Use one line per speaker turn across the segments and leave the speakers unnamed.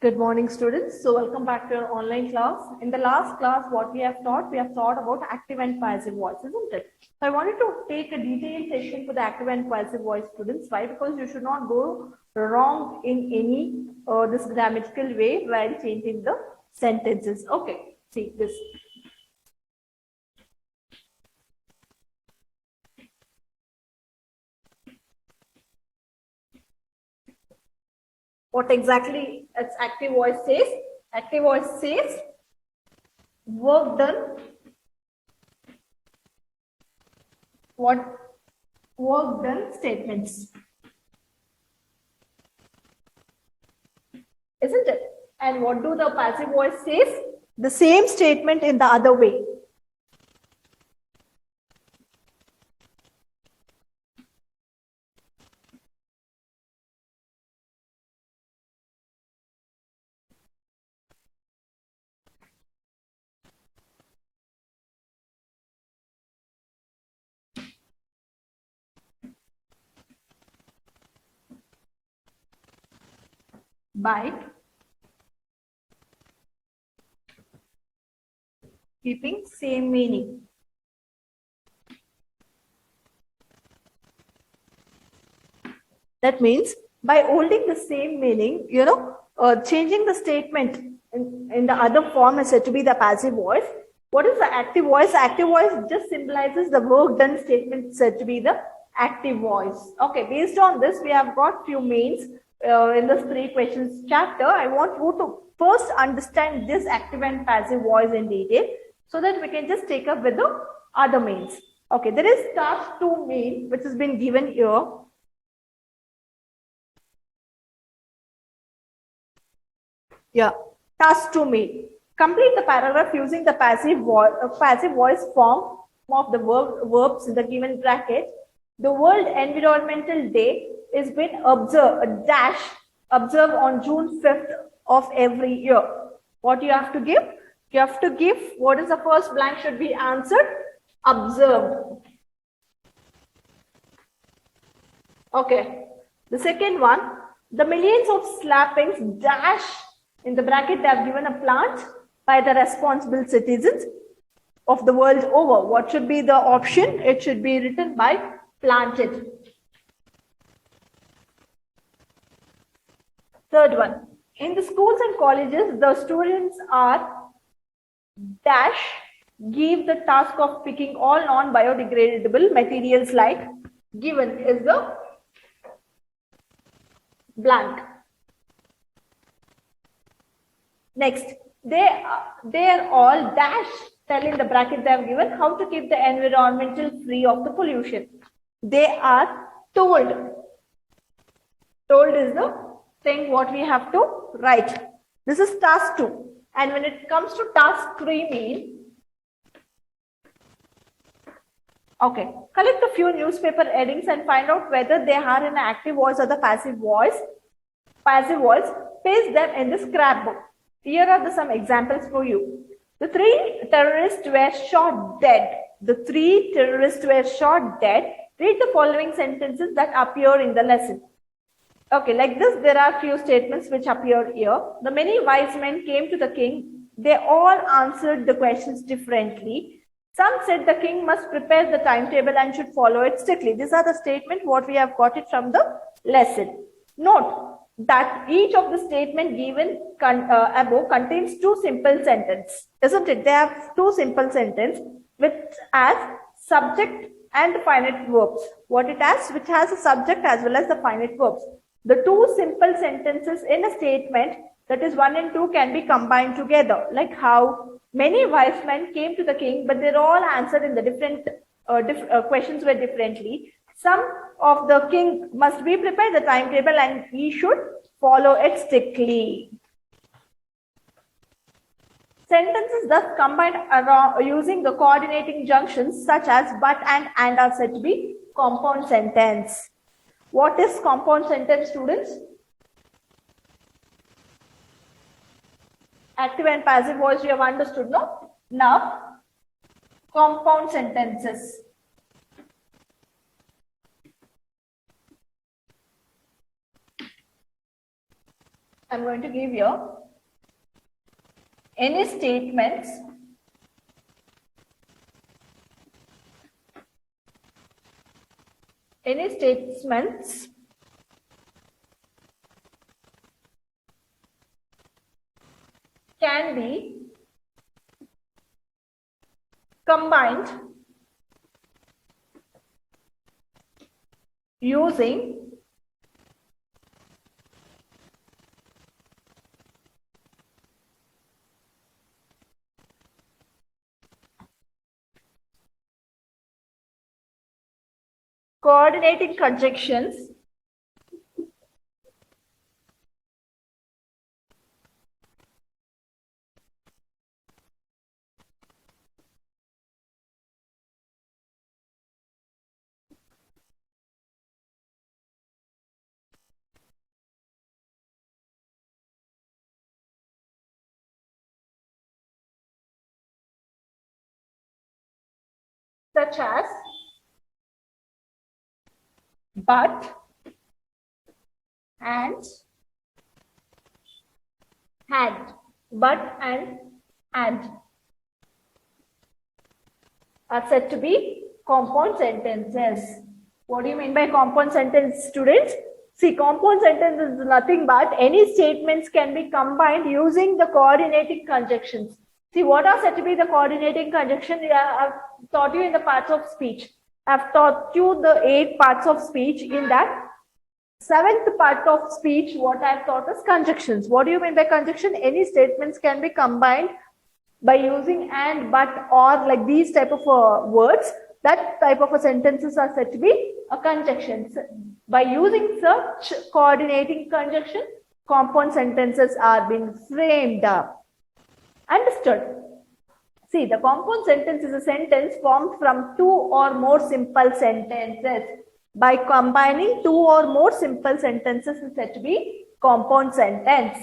Good morning, students. So welcome back to our online class. In the last class, what we have taught about active and passive voice, isn't it? So I wanted to take a detailed session for the active and passive voice students. Why? Because you should not go wrong in any this grammatical way while changing the sentences. Okay, see this. What exactly its active voice says? Active voice says work done. What work done statements, isn't it? And what do the passive voice says? The same statement in the other way. By keeping same meaning. That means by holding the same meaning, changing the statement in the other form is said to be the passive voice. What is the active voice? Active voice just symbolizes the work done statement said to be the active voice. Okay, based on this, we have got few mains in this 3 questions chapter. I want you to first understand this active and passive voice in detail so that we can just take up with the other mains. Okay, there is task 2 main which has been given here. Yeah, task 2 main. Complete the paragraph using the passive voice form of the verbs in the given bracket. The World Environmental Day is been observed on June 5th of every year. What you have to give? You have to give what is the first blank should be answered? Observed. Okay. The second one, the millions of slappings dash in the bracket they have given a plant by the responsible citizens of the world over. What should be the option? It should be written by planted. Third one, in the schools and colleges, the students are dash give the task of picking all non-biodegradable materials like given is the blank. Next, they are all dash tell in the bracket they have given how to keep the environmental free of the pollution. They are told. Told is the thing what we have to write. This is task 2. And when it comes to task 3 mean, okay, collect a few newspaper headings and find out whether they are in active voice or the passive voice. Passive voice, paste them in the scrapbook. Here are some examples for you. The 3 terrorists were shot dead. The 3 terrorists were shot dead. Read the following sentences that appear in the lesson. Okay, like this, there are few statements which appear here. The many wise men came to the king. They all answered the questions differently. Some said the king must prepare the timetable and should follow it strictly. These are the statements what we have got it from the lesson. Note that each of the statement given above contains 2 simple sentences, isn't it? They have 2 simple sentences with as subject and finite verbs. What it has, which has a subject as well as the finite verbs. The 2 simple sentences in a statement, that is 1 and 2, can be combined together. Like how many wise men came to the king, but they're all answered in the different questions were differently. Some of the king must be prepared the timetable and he should follow it strictly. Sentences thus combined around using the coordinating junctions such as but and are said to be compound sentence. What is compound sentence, students? Active and passive voice you have understood, no? Now, compound sentences. I'm going to give you any statements can be combined using coordinating conjunctions such as but and but and are said to be compound sentences. What do you mean by compound sentence, students? See, compound sentence is nothing but any statements can be combined using the coordinating conjunctions. See, what are said to be the coordinating conjunction? I've taught you in the parts of speech. I've taught you the 8 parts of speech. In that 7th part of speech, what I've taught is conjunctions. What do you mean by conjunction? Any statements can be combined by using and, but, or, like these type of words. That type of sentences are said to be a conjunction. By using such coordinating conjunction, compound sentences are being framed up. Understood? See, the compound sentence is a sentence formed from 2 or more simple sentences. By combining 2 or more simple sentences is said to be compound sentence.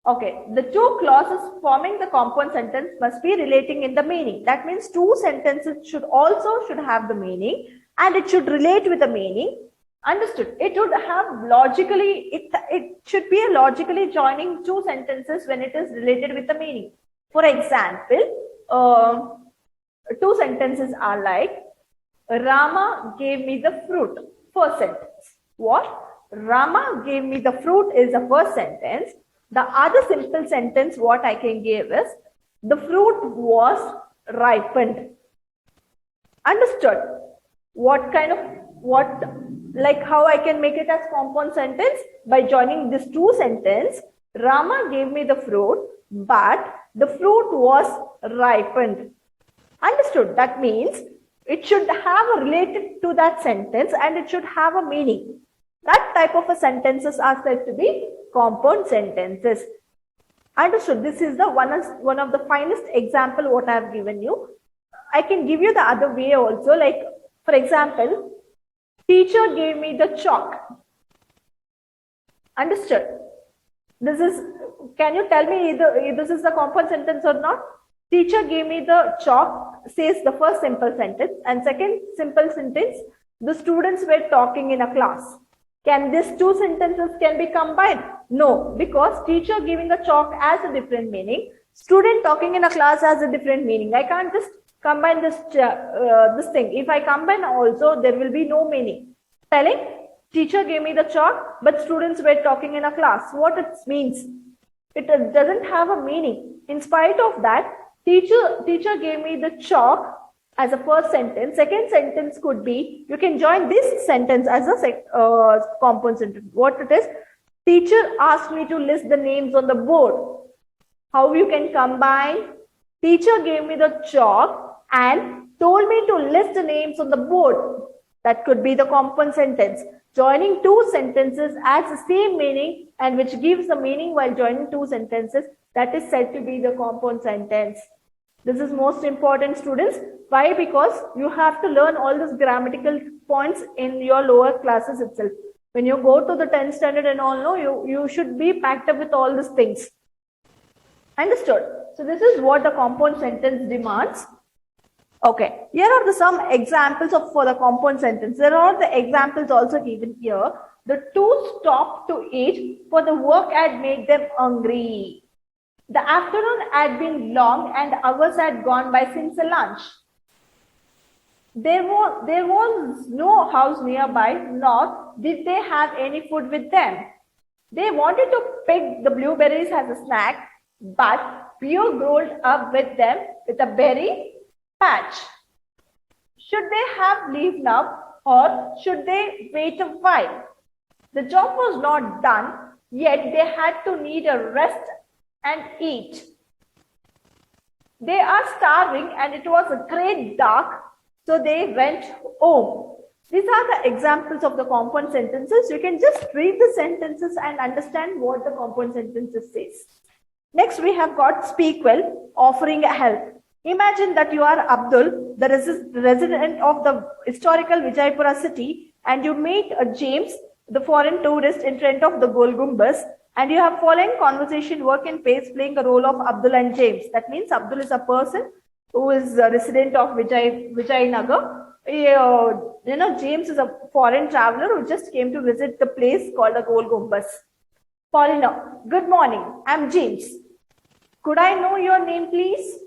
Okay, the 2 clauses forming the compound sentence must be relating in the meaning. That means 2 sentences should have the meaning, and it should relate with the meaning. Understood? It would have logically, it should be a logically joining 2 sentences when it is related with the meaning. For example, 2 sentences are like, Rama gave me the fruit. First sentence. What? Rama gave me the fruit is the first sentence. The other simple sentence what I can give is, the fruit was ripened. Understood? Like how I can make it as compound sentence? By joining this 2 sentences. Rama gave me the fruit, but the fruit was ripened. Understood? That means it should have a related to that sentence and it should have a meaning. That type of sentences are said to be compound sentences. Understood? This is the one of the finest example what I have given you. I can give you the other way also. Like, for example, teacher gave me the chalk. Understood? Can you tell me either this is the compound sentence or not? Teacher gave me the chalk says the first simple sentence, and second simple sentence, the students were talking in a class. Can these 2 sentences can be combined? No, because teacher giving a chalk has a different meaning. Student talking in a class has a different meaning. I can't just combine this thing. If I combine also, there will be no meaning. Telling teacher gave me the chalk, but students were talking in a class. What it means? It doesn't have a meaning. In spite of that, teacher gave me the chalk as a first sentence. Second sentence could be, you can join this sentence as a compound sentence. What it is? Teacher asked me to list the names on the board. How you can combine? Teacher gave me the chalk and told me to list the names on the board. That could be the compound sentence. Joining 2 sentences adds the same meaning and which gives the meaning while joining 2 sentences. That is said to be the compound sentence. This is most important, students. Why? Because you have to learn all these grammatical points in your lower classes itself. When you go to the 10th standard and all, no, you should be packed up with all these things. Understood? So this is what the compound sentence demands. Okay, here are some examples of for the compound sentence. There are the examples also given here. The two stopped to eat, for the work had made them hungry. The afternoon had been long and hours had gone by since the lunch. There was no house nearby, nor did they have any food with them. They wanted to pick the blueberries as a snack, but Pio growled up with them with a berry patch. Should they have leaven up or should they wait a while? The job was not done, yet they had to need a rest and eat. They are starving and it was a great dark, so they went home. These are the examples of the compound sentences. You can just read the sentences and understand what the compound sentences says. Next, we have got speak well, offering a help. Imagine that you are Abdul, the resident of the historical Vijaypura city, and you meet a James, the foreign tourist, in front of the Gol Gumbaz, and you have following conversation work in pace playing a role of Abdul and James. That means Abdul is a person who is a resident of Vijayanagar. James is a foreign traveler who just came to visit the place called the Gol Gumbaz. Foreigner, good morning. I'm James. Could I know your name, please?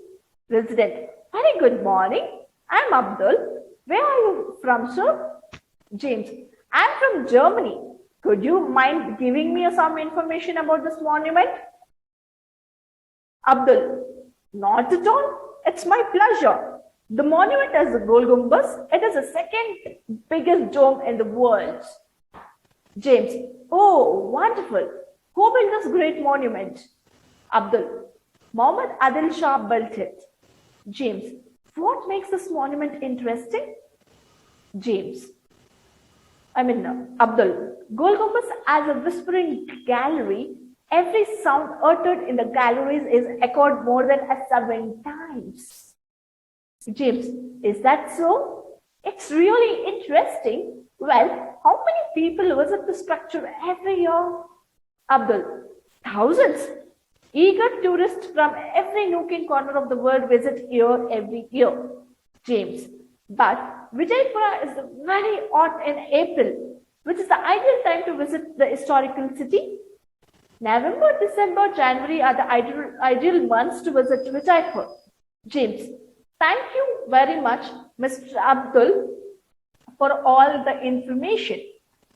Resident, very good morning. I'm Abdul. Where are you from, sir? James, I'm from Germany. Could you mind giving me some information about this monument? Abdul, not at all. It's my pleasure. The monument is the Gol Gumbaz. It is the second biggest dome in the world. James, oh, wonderful. Who built this great monument? Abdul, Muhammad Adil Shah built it. James, what makes this monument interesting? James, Abdul, Gol Gumbaz has a whispering gallery. Every sound uttered in the galleries is echoed more than 7 times. James, is that so? It's really interesting. Well, how many people visit the structure every year? Abdul, thousands. Eager tourists from every nook and corner of the world visit here every year. James, but Vijaypura is very hot in April, which is the ideal time to visit the historical city. November, December, January are the ideal months to visit Vijaypur. James, thank you very much, Mr. Abdul, for all the information.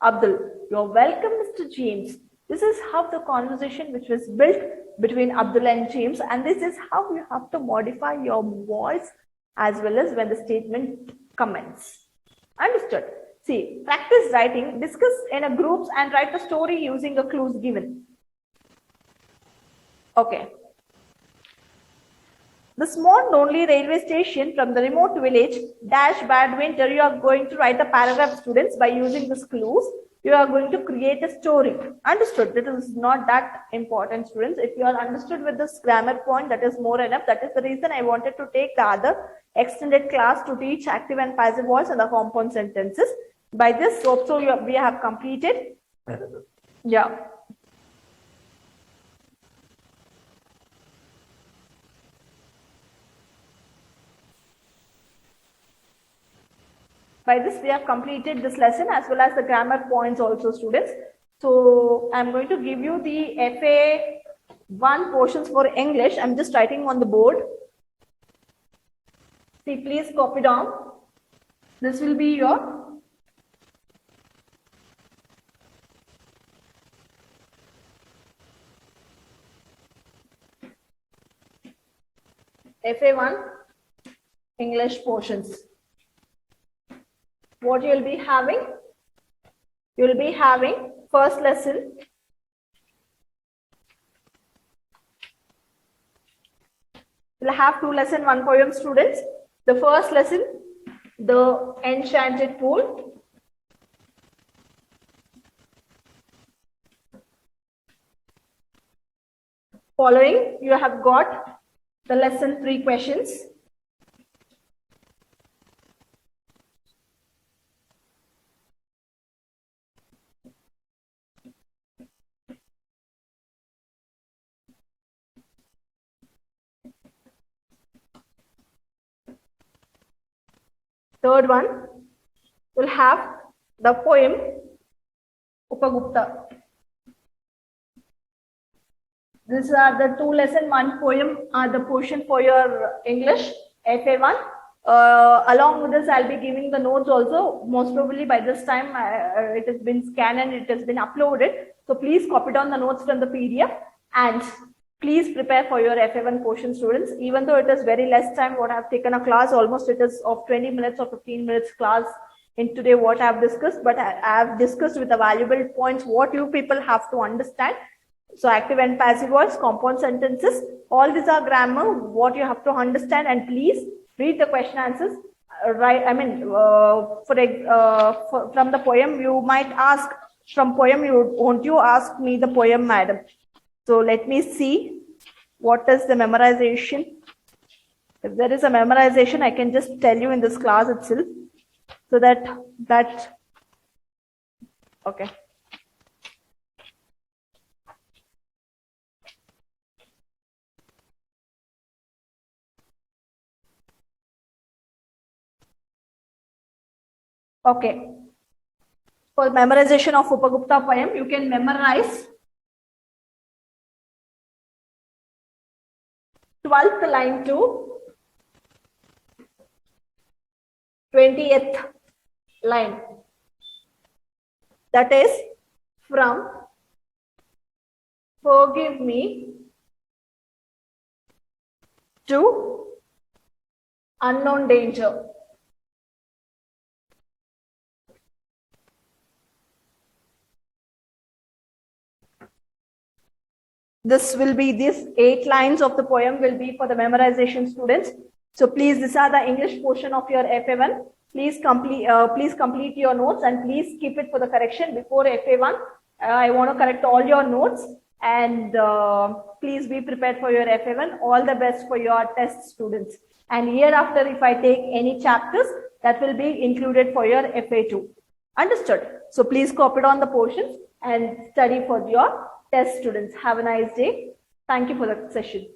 Abdul, you're welcome, Mr. James. This is how the conversation which was built between Abdul and James, and this is how you have to modify your voice as well as when the statement commences. Understood? See, practice writing, discuss in a groups and write the story using the clues given. Okay. The small lonely railway station from the remote village dash bad winter. You are going to write the paragraph, students, by using these clues. You are going to create a story. Understood? That is not that important, students. If you are understood with this grammar point, that is more enough. That is the reason I wanted to take the other extended class to teach active and passive voice and the compound sentences. By this, also we have completed. Yeah. By this, we have completed this lesson as well as the grammar points also, students. So I'm going to give you the FA1 portions for English. I'm just writing on the board. See, please copy down. This will be your FA1 English portions. What you will be having? You will be having first lesson. We'll have 2 lesson, 1 poem, students. The first lesson, the enchanted pool. Following, you have got the lesson 3 questions. Third one will have the poem Upagupta. These are the 2 lesson 1 poem are the portion for your English FA1. Along with this, I'll be giving the notes also. Most probably by this time, it has been scanned and it has been uploaded. So please copy down the notes from the PDF and please prepare for your FA1 portion, students. Even though it is very less time, what I've taken a class, almost it is of 20 minutes or 15 minutes class in today what I've discussed, but I have discussed with the valuable points what you people have to understand. So active and passive voice, compound sentences, all these are grammar, what you have to understand, and please read the question answers. Right, I mean, from the poem, you might ask, from poem, won't you ask me the poem, madam? So let me see what is the memorization. If there is a memorization, I can just tell you in this class itself. So that, okay. Okay. For memorization of Upagupta poem, you can memorize 12th line to 20th line. That is from forgive me to unknown danger. This will be, these 8 lines of the poem will be for the memorization students. So please, these are the English portion of your FA1. Please complete your notes and please keep it for the correction before FA1. I want to correct all your notes and please be prepared for your FA1. All the best for your test, students. And hereafter, if I take any chapters, that will be included for your FA2. Understood? So please copy down the portions and study for your test, students. Have a nice day. Thank you for the session.